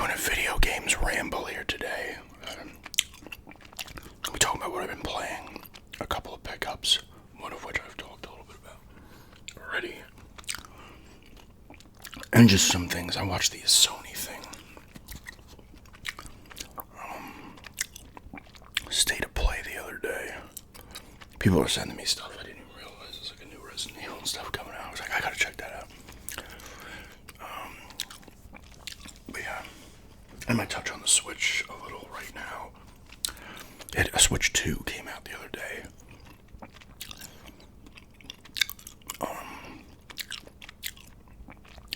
doing a video games ramble here today. We're talking about what I've been playing, a couple of pickups, one of which I've talked a little bit about already, and just some things. I watched the Sony thing. State of Play the other day. People are sending me stuff I didn't even realize. There's like a new Resident Evil and stuff coming out. I was like, I gotta check that out. But yeah, I might touch on the Switch a little right now. A Switch 2 came out the other day.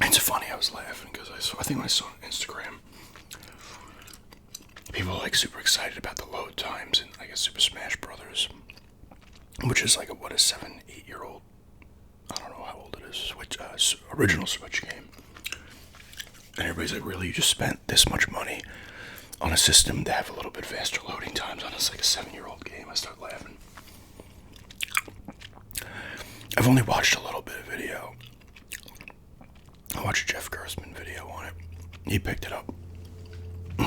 It's funny, I was laughing because I think I saw on Instagram, people are like super excited about the load times in, I guess, Super Smash Brothers, which is like a 7-8-year-old, I don't know how old it is, Switch, original Switch game. And everybody's like, really, you just spent this much money on a system to have a little bit faster loading times on it's like a 7-year-old game? I start laughing. I've only watched a little bit of video. I watched a Jeff Gerstmann video on it. He picked it up.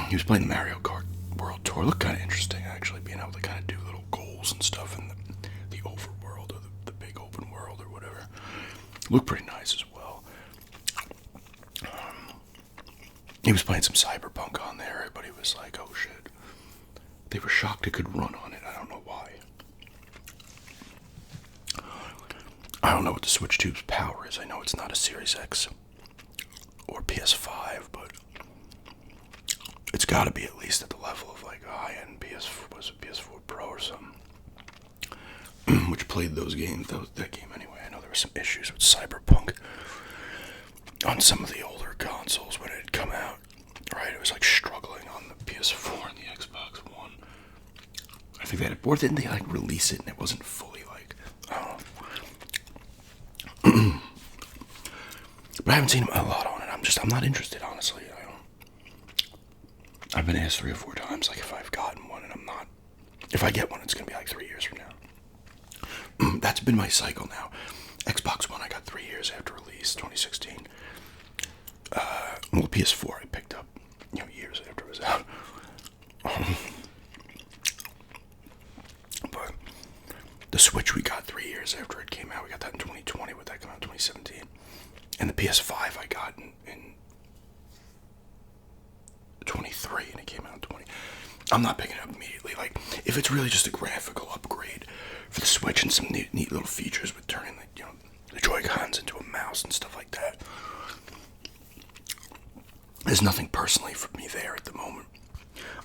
He was playing the Mario Kart World Tour. It looked kind of interesting, actually, being able to kind of do little goals and stuff in the overworld or the big open world or whatever. It looked pretty nice as well. He was playing some Cyberpunk on there. Everybody was like, oh shit. They were shocked it could run on it. I don't know why. I don't know what the Switch 2's power is. I know it's not a Series X or PS5, but it's got to be at least at the level of like a high-end PS4 Pro or something, which played those games, that game anyway. I know there were some issues with Cyberpunk on some of the older consoles when it had come out, right? It was like struggling on the PS4 and the Xbox One. I think they had, or didn't they like release it and it wasn't fully like, I don't know. But I haven't seen a lot on it. I'm not interested, honestly. I've been asked 3 or 4 times, like, if I've gotten one, and I'm not. If I get one, it's going to be like 3 years from now. That's been my cycle now. Xbox One, I got 3 years after release, 2016. Well, PS4 I picked up, years after it was out. But the Switch we got 3 years after it came out. We got that in 2020. Would that come out in 2017? And the PS5 I got in 23, and it came out in 20. I'm not picking it up immediately. Like, if it's really just a graphical upgrade for the Switch and some neat little features with turning the Joy-Cons into a mouse and stuff like that, there's nothing personally for me there at the moment.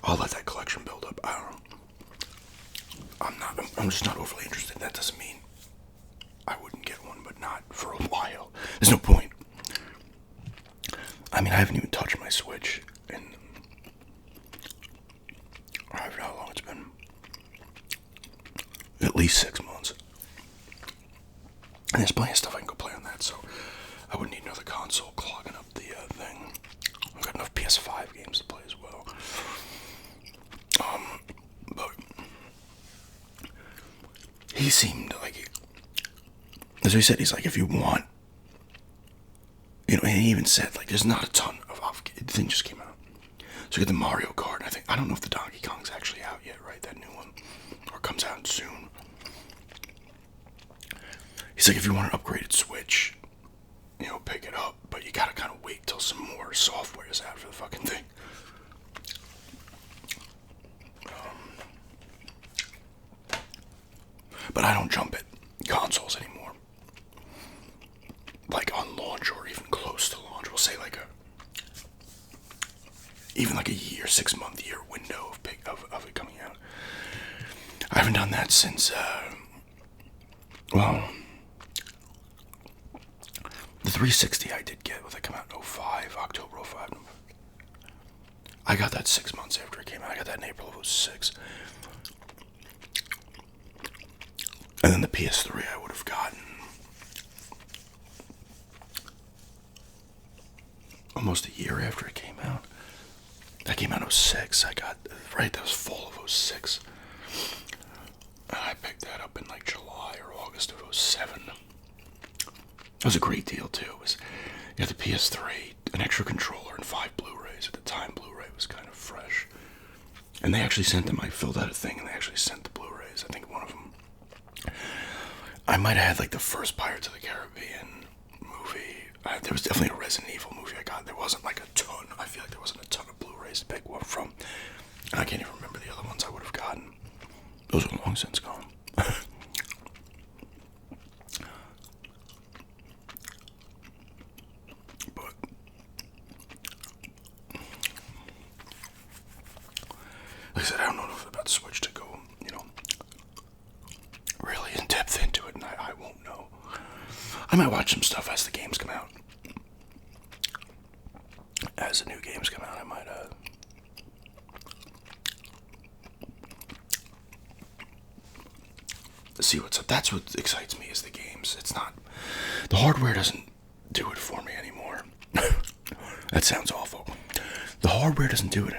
I'll let that collection build up. I don't know. I'm just not overly interested. That doesn't mean I wouldn't get one, but not for a while. There's no point. I mean, I haven't even touched my Switch in, I don't know how long it's been. At least 6 months. And there's plenty of stuff I can go play on that, so I wouldn't need another console clogging up the thing. I've got enough PS5 games to play as well. But he seemed like, as he said, he's like, if you want, and he even said, like, there's not a ton of the thing just came out. So you get the Mario Kart, and I don't know if the Donkey Kong's actually out yet, right, that new one, or comes out soon. He's like, if you want an upgraded Switch, pick it up, but you gotta kind of wait till some more software is out for the fucking thing. But I don't jump at consoles anymore. Like on launch or even close to launch. We'll say like even like a 6-month year window of it coming out. I haven't done that since, the 360 I did get. That come out in 05, October 05. I got that 6 months after it came out. I got that in April of 06. And then the PS3 I would have gotten almost a year after it came out. That came out in 06. That was fall of 06. And I picked that up in like July or August of 07. It was a great deal too. You had the PS3, an extra controller, and 5 Blu-rays. Blu-rays. At the time, Blu-ray was kind of fresh. And they actually sent them. I filled out a thing, and they actually sent the Blu-rays. I think one of them. I might have had like the first Pirates of the Caribbean movie. There was definitely a Resident Evil movie I got. There wasn't like a ton. I feel like there wasn't a ton of Blu-rays to pick one from. And I can't even remember the other ones I would have gotten. Those are long since gone. But like I said, I don't know enough about the Switch to go, really in depth into it, and I won't know. I might watch some stuff as the games come out. As the new games come out, I might see what's up. That's what excites me is the games. It's not the hardware doesn't do it for me anymore. That sounds awful. The hardware doesn't do it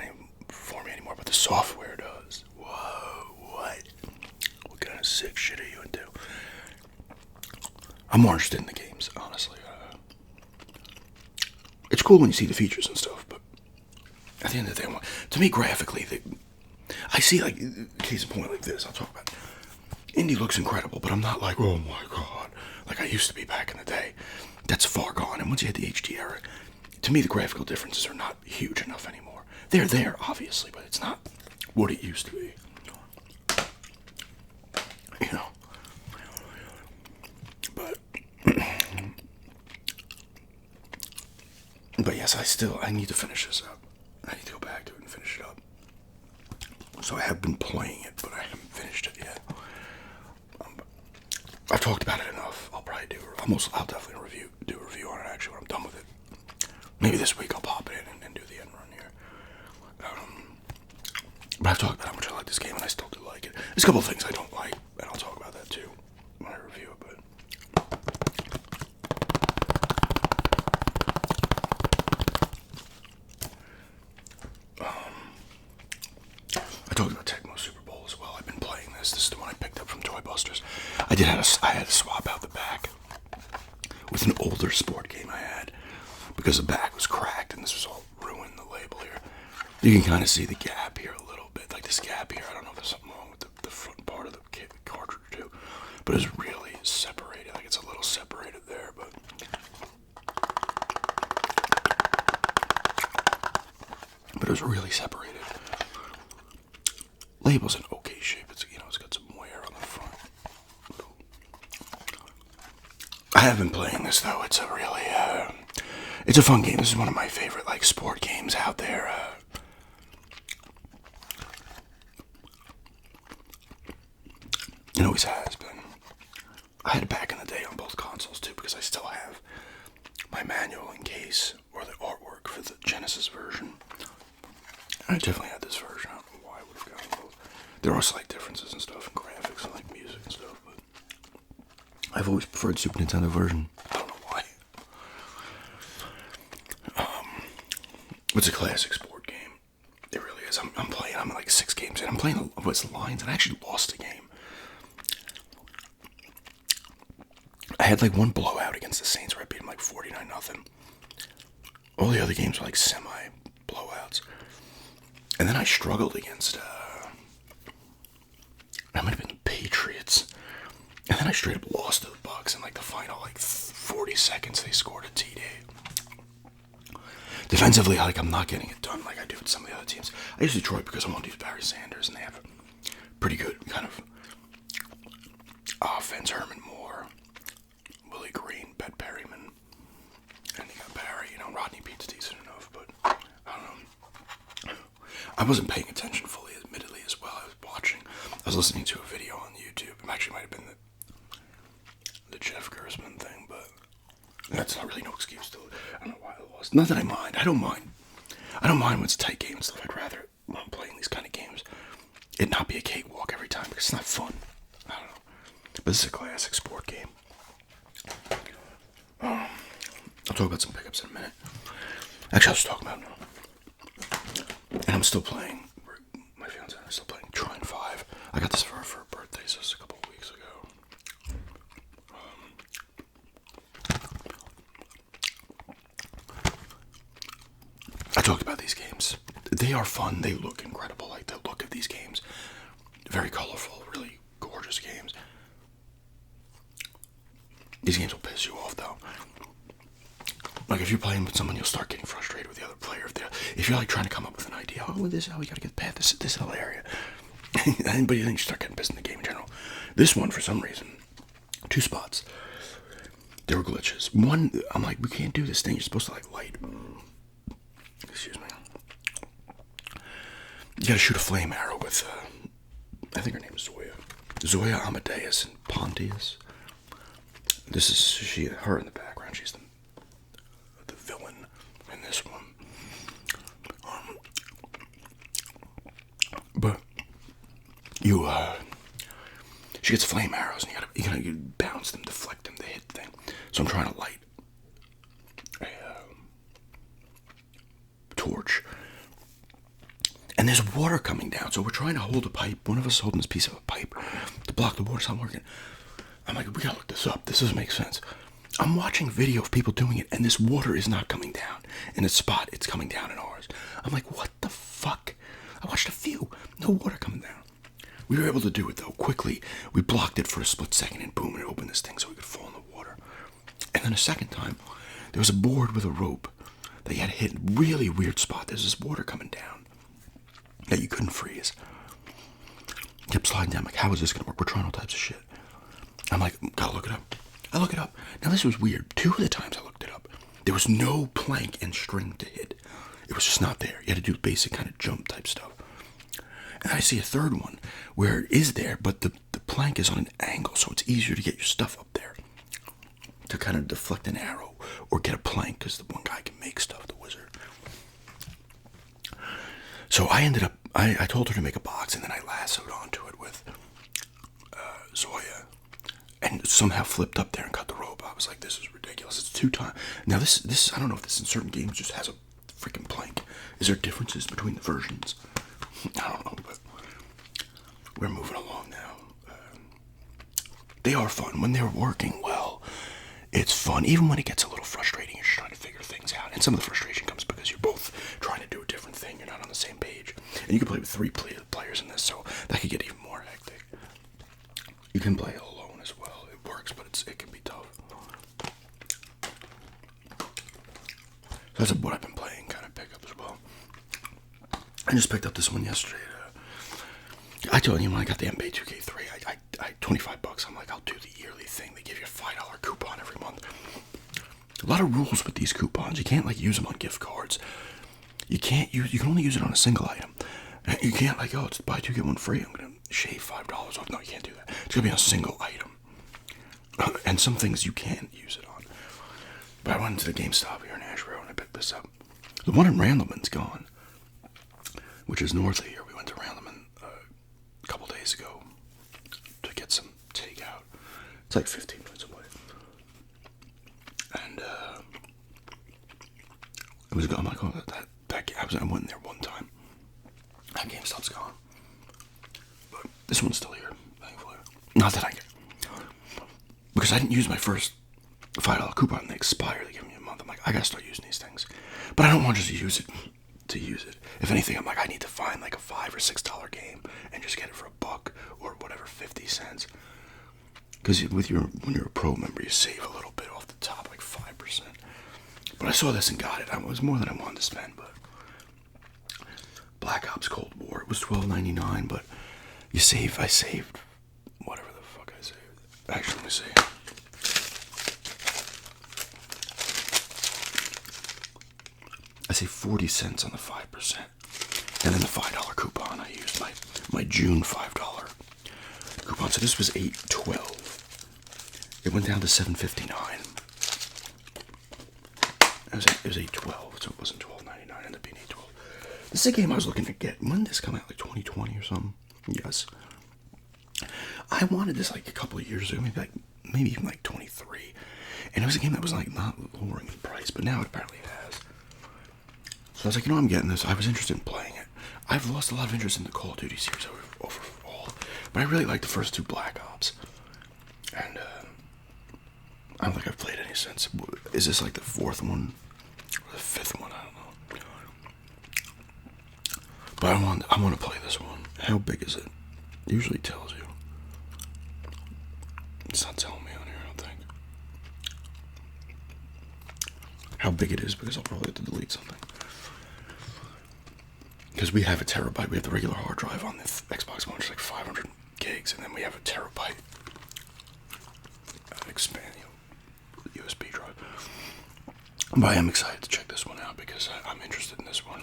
for me anymore, but the software does. Whoa, what? What kind of sick shit are you into? I'm more interested in the games, honestly. It's cool when you see the features and stuff, but at the end of the day, to me, graphically, I see, like, case in point like this, I'll talk about. Indie looks incredible, but I'm not like, oh my god, like I used to be back in the day. That's far gone, and once you hit the HD era, to me, the graphical differences are not huge enough anymore. They're there, obviously, but it's not what it used to be. But but yes, I need to finish this up. I need to go back to it and finish it up. So I have been playing it, but I haven't finished it yet. I've talked about it enough. I'll probably I'll definitely do a review on it actually when I'm done with it. Maybe this week I'll pop it in and do the end run here. But I've talked about how much I like this game, and I still do like it. There's a couple of things I don't like, and I'll talk about that too when I review it. But I talked about Tecmo Super Bowl as well. I've been playing this. This is the one I picked up from Toy Busters. I had to swap out the back with an older sport game I had because the back was cracked and this was all ruined, the label here. You can kind of see the gap here a little bit, like this gap here. I don't know if there's something wrong with the front part of the cartridge too, but it's really separated, like it's a little separated there, but it was really separated. Label's in okay shape. It's got some wear on the front. I have been playing this though. It's a really it's a fun game. This is one of my favorite like sport games out there. It always has been. I had it back in the day on both consoles too because I still have my manual in case or the artwork for the Genesis version. I definitely had this version. I don't know why I would have gotten both. There are slight differences and stuff in graphics and like music and stuff, but I've always preferred Super Nintendo version. I don't know why. It's a classic sport game. It really is. I'm playing. I'm like 6 games in. I'm playing what's the Lions, and I actually lost a game. I had like one blowout against the Saints where I beat them like 49-0. All the other games were like semi blowouts. And then I struggled against, that might have been the Patriots. And then I straight up lost to the Bucks in like the final like 40 seconds. They scored a TD. Defensively, like I'm not getting it done like I do with some of the other teams. I use Detroit because I want to use Barry Sanders, and they have a pretty good kind of offense. Herman Moore, Willie Green, Bet Perryman, and they got Barry. Rodney Pete's decent enough, but I don't know. I wasn't paying attention fully, admittedly, as well. I was listening to a video on YouTube. It actually might have been the Jeff Gersman thing, but that's not really no excuse to it. I don't know why I lost. Not that I mind. I don't mind when it's a tight game and stuff. I'd rather, when I'm playing these kind of games, it not be a cakewalk every time because it's not fun. I don't know. But this is a classic sport game. I'll talk about some pickups in a minute. Actually, I'll just talk about it now. And I'm still playing. My fiance and I are still playing Trine 5. I got this for her birthday, so it's a couple of weeks ago. I talked about the these games. They are fun. They look incredible. Like the look of these games, very colorful, really gorgeous games. These games will piss you off though. Like if you're playing with someone, you'll start getting frustrated with the other player. If you're like trying to come up with an idea, oh, this is how we gotta get past this whole area. But you start getting pissed in the game in general. This one, for some reason, 2 spots. There were glitches. One, I'm like, we can't do this thing. You're supposed to like light. Excuse me. You gotta shoot a flame arrow with, I think her name is Zoya. Zoya Amadeus and Pontius. This is her in the background. She's the villain in this one. But she gets flame arrows, and you gotta bounce them, deflect them, the hit thing. So I'm trying to light a torch, and there's water coming down. So we're trying to hold a pipe. One of us is holding this piece of a pipe to block the water. It's not working. I'm like, we gotta look this up. This doesn't make sense. I'm watching video of people doing it, and this water is not coming down in a spot. It's coming down in ours. I'm like, what the fuck? I watched a few. No water coming down. We were able to do it, though, quickly. We blocked it for a split second, and boom, it opened this thing so we could fall in the water. And then a second time, there was a board with a rope that you had to hit in a really weird spot. There's this water coming down that you couldn't freeze. Kept sliding down. I'm like, how is this going to work? We're trying all types of shit. I'm like, gotta look it up. I look it up. Now, this was weird. 2 of the times I looked it up, there was no plank and string to hit. It was just not there. You had to do basic kind of jump type stuff. And I see a third one where it is there, but the plank is on an angle, so it's easier to get your stuff up there to kind of deflect an arrow or get a plank, because the one guy can make stuff, the wizard. So I ended up, I told her to make a box, and then I lassoed onto it with Zoya, and somehow flipped up there and cut the rope. I was like, this is ridiculous. It's 2 times. Now this, I don't know if this in certain games just has a freaking plank. Is there differences between the versions? I don't know, but we're moving along now. They are fun. When they're working well, it's fun. Even when it gets a little frustrating, you're just trying to figure things out. And some of the frustration comes because you're both trying to do a different thing. You're not on the same page. And you can play with 3 players in this, so that could get even more hectic. You can play alone as well. It works, but it can be tough. So that's what I've been playing, kind of pick up as well. I just picked up this one yesterday. I told you when I got the NBA 2K3, I $25. I'm like, I'll do the yearly thing. They give you a $5 coupon every month. A lot of rules with these coupons. You can't like use them on gift cards. You can only use it on a single item. You can't like, oh, it's buy 2 get 1 free. I'm gonna shave $5 off. No, you can't do that. It's gonna be on a single item. And some things you can use it on. But I went to the GameStop here in Asheville and I picked this up. The one in Randleman's gone, which is north of here. We went to Randleman a couple days ago to get some takeout. It's like 15 minutes away. And it was gone. I'm like, oh, I went there one time. That GameStop's gone. But this one's still here, thankfully. Not that I get. Because I didn't use my first $5 coupon and they expire. They give me a month. I'm like, I gotta start using these things. But I don't want just to use it. If anything, I'm like, I need to find like a $5 or $6 game and just get it for $1 or whatever, 50 cents. Because when you're a pro member, you save a little bit off the top, like 5%. But I saw this and got it. It was more than I wanted to spend, but Black Ops Cold War, it was $12.99, but I saved whatever the fuck I saved. Actually, let me see. I saved 40 cents on the 5%. And then the $5 coupon, I used my June $5 coupon. So this was $8.12. It went down to $7.59. It was $8.12, so it wasn't $12.99. It ended up being $8.12. This is a game I was looking to get. When did this come out? Like 2020 or something? Yes. I wanted this like a couple of years ago, maybe even like 23. And it was a game that was like not lowering in price, but now it apparently has. So I was like, I'm getting this. I was interested in playing it. I've lost a lot of interest in the Call of Duty series overall, but I really like the first 2 Black Ops. And I don't think I've played any since. Is this like the 4th one? Or the 5th one? I don't know. But I want to play this one. How big is it? It usually tells you. It's not telling me on here, I don't think. How big it is, because I'll probably have to delete something. Because we have a terabyte. We have the regular hard drive on the Xbox One, which is like 500 gigs, and then we have a terabyte expand USB drive. But I am excited to check this one out because I'm interested in this one.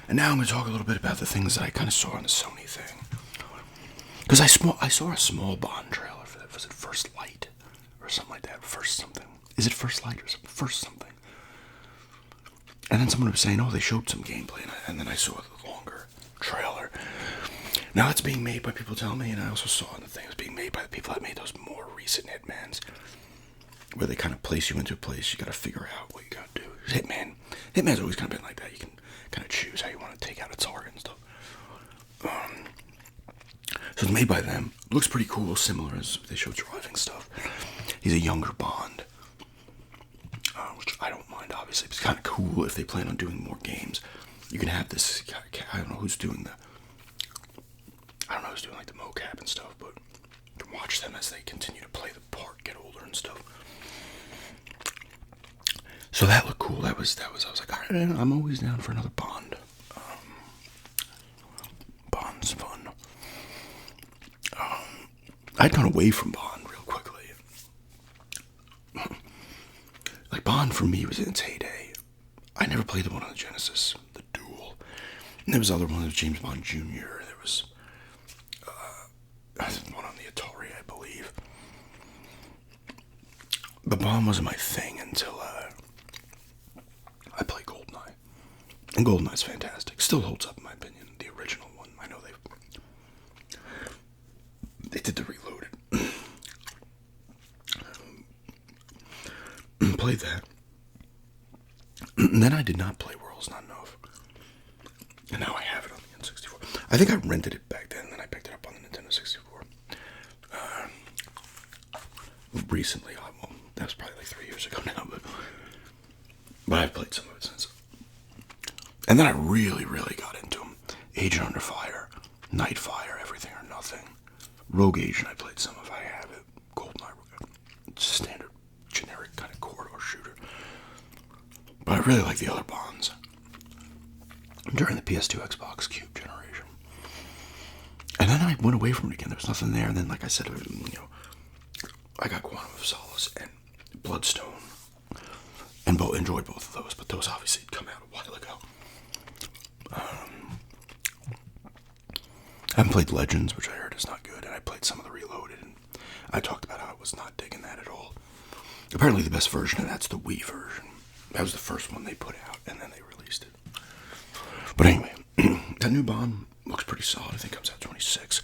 And now I'm going to talk a little bit about the things that I kind of saw on the Sony thing. Because I saw a small Bond trailer for that. Was it First Light? Or something like that. First something. Is it First Light or something? First something. And then someone was saying, oh, they showed some gameplay. And then I saw the longer trailer. Now it's being made by people telling me, and I also saw in the thing, it was being made by the people that made those more recent Hitmans. Where they kind of place you into a place, you got to figure out what you got to do. Hitman's always kind of been like that. You can kind of choose how you want to take out a target and stuff. So it's made by them. Looks pretty cool, similar as they showed driving stuff. He's a younger Bond, which I don't mind, obviously. It's kind of cool if they plan on doing more games. You can have this, I don't know who's doing like the mocap and stuff, but you can watch them as they continue to play the part, get older and stuff. So that looked cool. I was like, all right, I'm always down for another Bond. Bond's fun. I'd gone away from Bond real quickly. Like, Bond for me was in its heyday. I never played the one on the Genesis, the Duel. And there was other one, James Bond Jr. There was one on the Atari, I believe. But Bond wasn't my thing until I played GoldenEye. And GoldenEye's fantastic. Still holds up in my opinion. The original one. I know they did the Reloaded. Played that. And then I did not play Worlds Not Enough. And now I have it on the N64. I think I rented it back then, and then I picked it up on the Nintendo 64. Recently, well, that was probably like 3 years ago now, but I've played some of it since. And then I really, really got into them. Agent Under Fire, Nightfire, Everything or Nothing. Rogue Agent I played some of, I have it. GoldenEye, it's a standard, generic kind of corridor shooter. But I really like the other Bonds. During the PS2 Xbox Cube generation. And then I went away from it again. There was nothing there. And then, like I said, I got Quantum of Solace and Bloodstone. And enjoyed both of those. But those obviously had come out a while ago. I haven't played Legends, which I heard is not good. And I played some of the Reloaded. And I talked about how I was not digging that at all. Apparently the best version of that's the Wii version. That was the first one they put out. And then they released it. But anyway, that new Bond looks pretty solid. I think it comes out 26.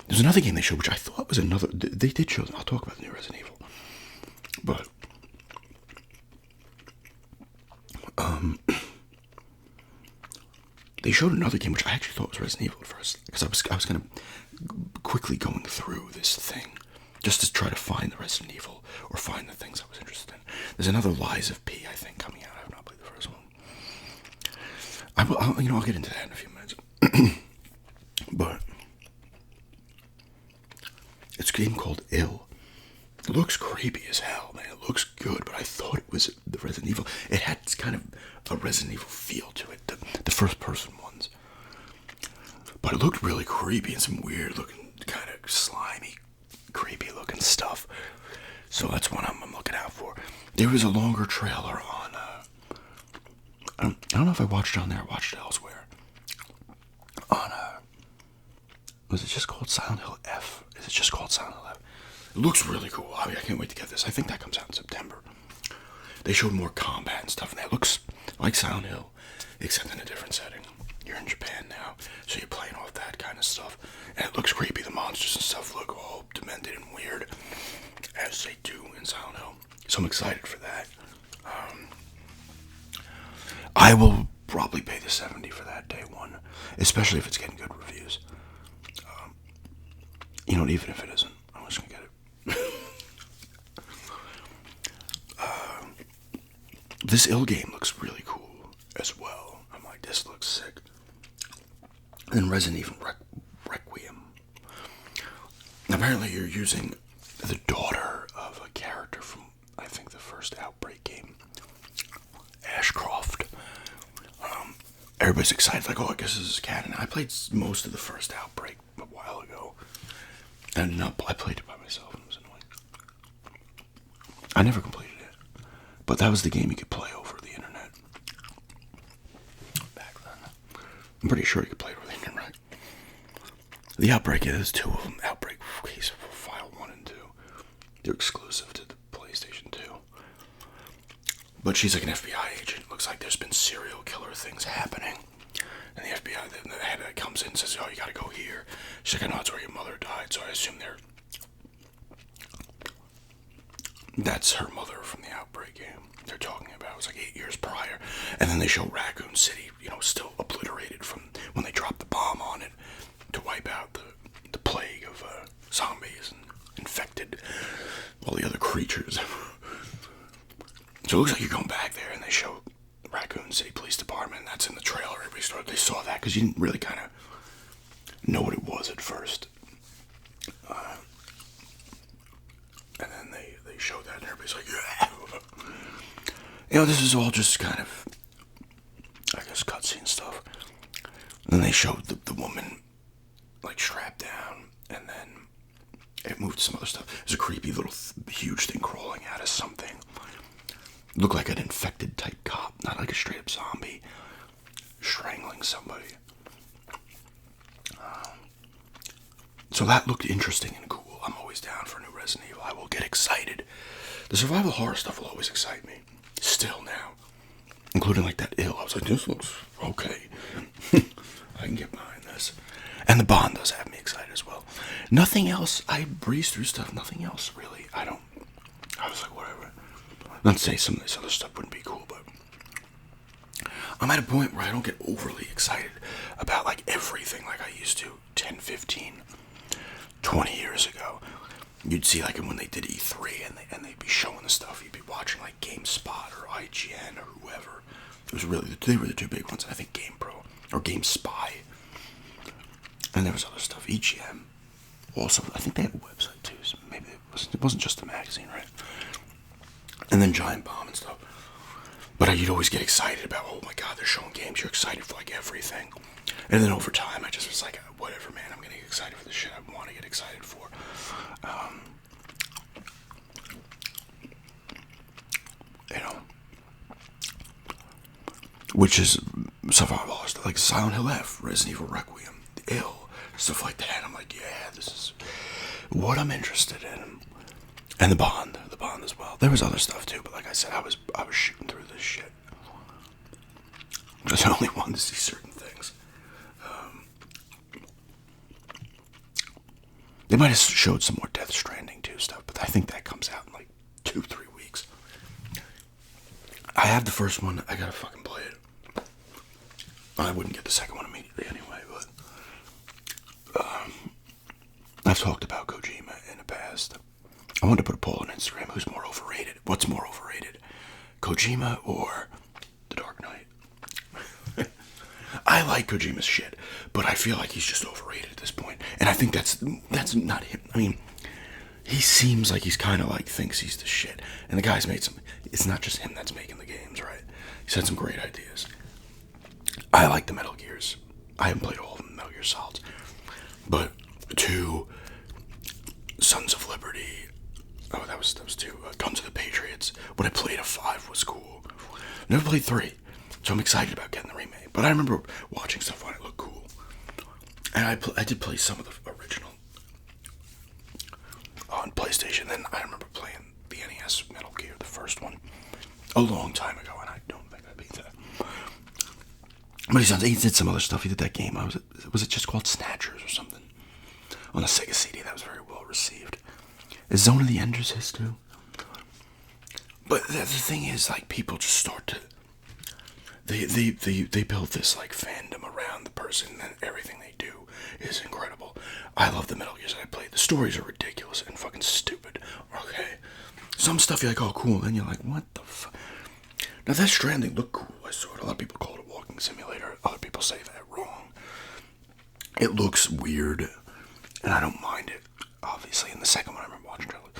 There's another game they showed, which I thought was another. They did show. I'll talk about the new Resident Evil. But they showed another game, which I actually thought was Resident Evil at first, because I was kind of quickly going through this thing just to try to find the Resident Evil or find the things I was interested in. There's another Lies of P, I think, coming out. I have not played the first one. I'll get into that in a few minutes. But it's a game called Ill. It looks creepy as hell, man. It looks good, but I thought it was the Resident Evil. It had kind of a Resident Evil feel to it, the first-person ones. But it looked really creepy and some weird-looking, kind of slimy, creepy-looking stuff. So that's what I'm looking out for. There was a longer trailer on. I don't know if I watched it on there or watched it elsewhere. On was it just called Silent Hill F? Is it just called Silent Hill F? It looks really cool. I can't wait to get this. I think that comes out in September. They showed more combat and stuff, and that looks like Silent Hill, except in a different setting. You're in Japan now, so you're playing off that kind of stuff. And it looks creepy. The monsters and stuff look all demented and weird, as they do in Silent Hill. So I'm excited for that. I will probably pay the $70 for that day one, especially if it's getting good reviews. You know, even if it isn't, I'm just gonna get it. This ill game looks really cool as well. I'm like, this looks sick. And Resident Evil Requiem. Apparently, you're using the daughter of a character from, I think, the first Outbreak game, Ashcroft. Everybody's excited, like, oh, I guess this is canon. I played most of the first Outbreak a while ago, and I played it by myself, and it was annoying. I never completed it, but that was the game you could play over the internet back then. I'm pretty sure you could play it over the internet. The Outbreak, there's two of them. Outbreak Case File 1 and 2. They're exclusive to the PlayStation 2. But she's like an FBI agent. Looks like there's been serial killer things happening. And the FBI, the head comes in and says, oh, you gotta go here. She's like, I know that's where your mother died, so I assume that's her mother from the Outbreak game they're talking about. It was like 8 years prior. And then they show Raccoon City, still obliterated from when they dropped the bomb on it to wipe out the plague of zombies and infected all the other creatures. So it looks like you're going back there, and they show Raccoon City Police Department. That's in the trailer. They saw that because you didn't really kind of know what it was at first. And then they showed that, and everybody's like, yeah. This is all just kind of, I guess, cutscene stuff. And then they showed the woman, like, strapped down, and then it moved to some other stuff. There's a creepy little huge thing crawling out of something. Looked like an infected type cop, not like a straight up zombie strangling somebody. So that looked interesting and cool. I'm always down for new Resident Evil. I will get excited. The survival horror stuff will always excite me. Still now. Including like that ill. I was like, this looks okay. I can get behind this. And the Bond does have me excited as well. Nothing else. I breezed through stuff. Nothing else really. I was like, whatever. Not to say some of this other stuff wouldn't be cool, but I'm at a point where I don't get overly excited about like everything like I used to 10, 15, 20 years ago. You'd see like when they did E3 and they'd be showing the stuff. You'd be watching like GameSpot or IGN or whoever. They were the two big ones. I think GamePro or GameSpy. And there was other stuff. EGM. Also, I think they had a website too. So maybe it wasn't just a magazine, right? And then Giant Bomb and stuff. But you'd always get excited about, oh my god, they're showing games. You're excited for like everything. And then over time, I just was like, whatever, man. I'm going to get excited for the shit I want to get excited for. Which is survival horror stuff like Silent Hill F, Resident Evil Requiem, Ill, stuff like that. I'm like, yeah, this is what I'm interested in. And the Bond as well. There was other stuff too, but like I said, I was shooting through this shit. Because I only wanted to see certain things. They might have showed some more Death Stranding 2 stuff, but I think that comes out in like 2-3 weeks. I have the first one. I gotta fucking play it. I wouldn't get the second one immediately anyway, but I've talked about Kojima in the past. I wanted to put a poll on Instagram. Who's more overrated? What's more overrated? Kojima or The Dark Knight? I like Kojima's shit, but I feel like he's just overrated at this point. And I think that's not him. I mean, he seems like he's kind of like thinks he's the shit. And the guy's made some... It's not just him that's making the games, right? He's had some great ideas. I like the Metal Gears. I haven't played all of them, Metal Gear Solids. But 2, Sons of Liberty... Oh, that was 2. Guns of the Patriots. When I played a 5 was cool. Never played 3, so I'm excited about getting the remake. But I remember watching stuff on it looked cool. And I did play some of the original on PlayStation. Then I remember playing the NES Metal Gear, the first one, a long time ago, and I don't think I beat that. But he did some other stuff. He did that game. Was it just called Snatchers or something? On the Sega CD, that was very well received. Is Zone of the Enders his too? But the thing is, like, people just start to... They build this, like, fandom around the person, and everything they do is incredible. I love the Metal Gears that I played. The stories are ridiculous and fucking stupid. Okay. Some stuff you're like, oh, cool. And then you're like, what the fuck? Now, that Stranding looked cool. I saw it. A lot of people call it a walking simulator. Other people say that wrong. It looks weird, and I don't mind it. Obviously, in the second one, I remember watching trailers.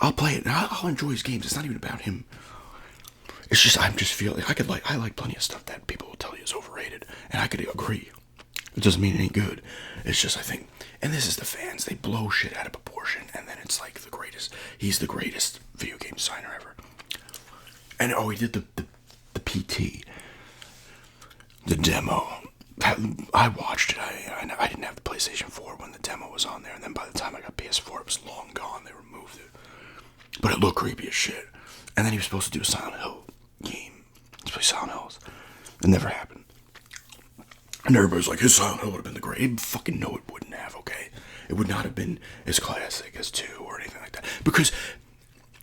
I'll play it, and I'll enjoy his games. It's not even about him. It's just, I'm just feeling, I like plenty of stuff that people will tell you is overrated, and I could agree. It doesn't mean it ain't good. It's just, I think, and this is the fans, they blow shit out of proportion, and then it's like the greatest, he's the greatest video game designer ever. And, oh, he did the PT, the demo. I watched it. I didn't have the PlayStation 4 when the demo was on there, and then by the time I got PS4, it was long gone. They removed it. But it looked creepy as shit. And then he was supposed to do a Silent Hill game. Let's play Silent Hills. It never happened. And everybody's like, his Silent Hill would have been the great. Fucking no, it wouldn't have, okay? It would not have been as classic as 2 or anything like that. Because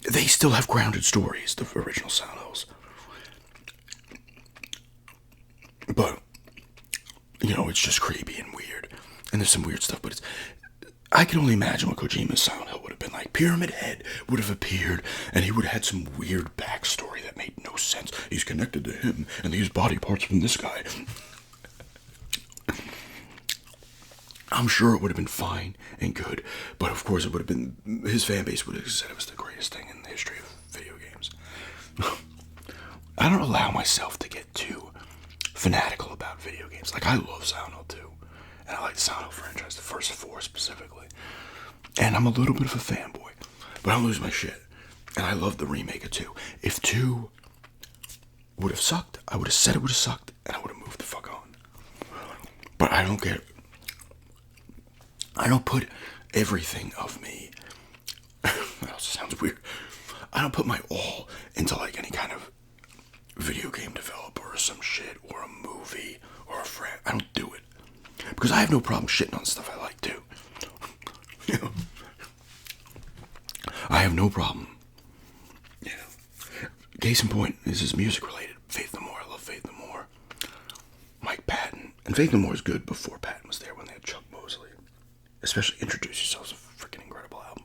they still have grounded stories, the original Silent Hills. But, you know, it's just creepy and weird. And there's some weird stuff, but I can only imagine what Kojima's Silent Hill would have been like. Pyramid Head would have appeared, and he would have had some weird backstory that made no sense. He's connected to him, and these body parts from this guy. I'm sure it would have been fine and good, but of course it would have been, his fan base would have said it was the greatest thing in the history of video games. I don't allow myself to get too fanatical about video games. Like, I love Silent Hill 2, and I like the Silent Hill franchise, the first 4 specifically. And I'm a little bit of a fanboy, but I don't lose my shit. And I love the remake of 2. If 2 would have sucked, I would have said it would have sucked, and I would have moved the fuck on. But I don't get, I don't put everything of me, that also sounds weird, I don't put my all into like any kind of video game developer or some shit, or a movie, or a friend. I don't do it. Because I have no problem shitting on stuff I like too. You know? I have no problem. You know? Case in point, this is music related. Faith No More, I love Faith No More. Mike Patton. And Faith No More is good before Patton was there when they had Chuck Mosley. Especially Introduce Yourself is a freaking incredible album.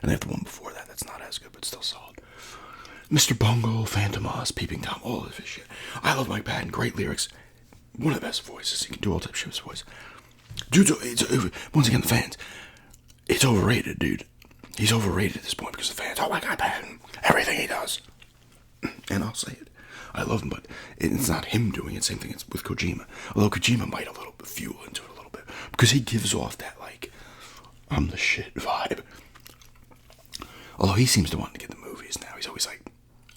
And they have the one before that that's not as good, but still solid. Mr. Bungle, Phantom Oz, Peeping Tom, all of his shit. I love Mike Patton, great lyrics. One of the best voices. He can do all types of shit with his voice. Dude, once again, the fans. It's overrated, dude. He's overrated at this point because the fans, oh my god, Patton, everything he does. And I'll say it. I love him, but it's not him doing it. Same thing with Kojima. Although Kojima might a little bit fuel into it a little bit. Because he gives off that, like, I'm the shit vibe. Although he seems to want to get the movies now. He's always like,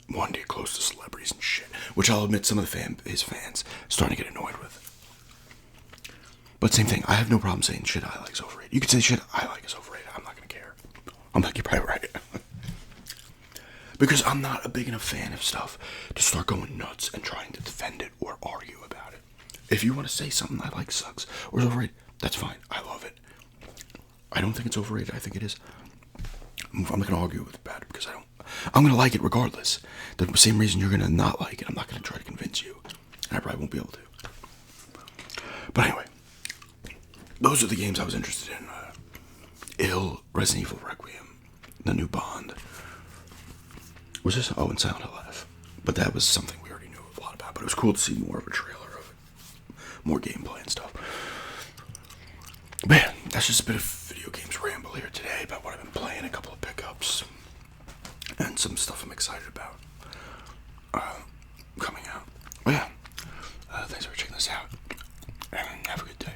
wanting to get close to celebrities and shit. Which I'll admit some of his fans starting to get annoyed with. But same thing, I have no problem saying shit I like is overrated. You can say shit I like is overrated. I'm not going to care. I'm like, you're probably right. Because I'm not a big enough fan of stuff to start going nuts and trying to defend it or argue about it. If you want to say something I like sucks or is overrated, that's fine. I love it. I don't think it's overrated. I think it is. I'm not going to argue about it because I'm going to like it regardless. The same reason you're going to not like it. I'm not going to try to convince you. And I probably won't be able to. But anyway, those are the games I was interested in. Ill, Resident Evil Requiem, the new Bond. Was this? Oh, and Silent Hill F. But that was something we already knew a lot about. But it was cool to see more of a trailer of it. More gameplay and stuff. Man, that's just a bit of video games ramble here today about what I've been playing, a couple of pickups, and some stuff I'm excited about coming out. But yeah, thanks for checking this out, and have a good day.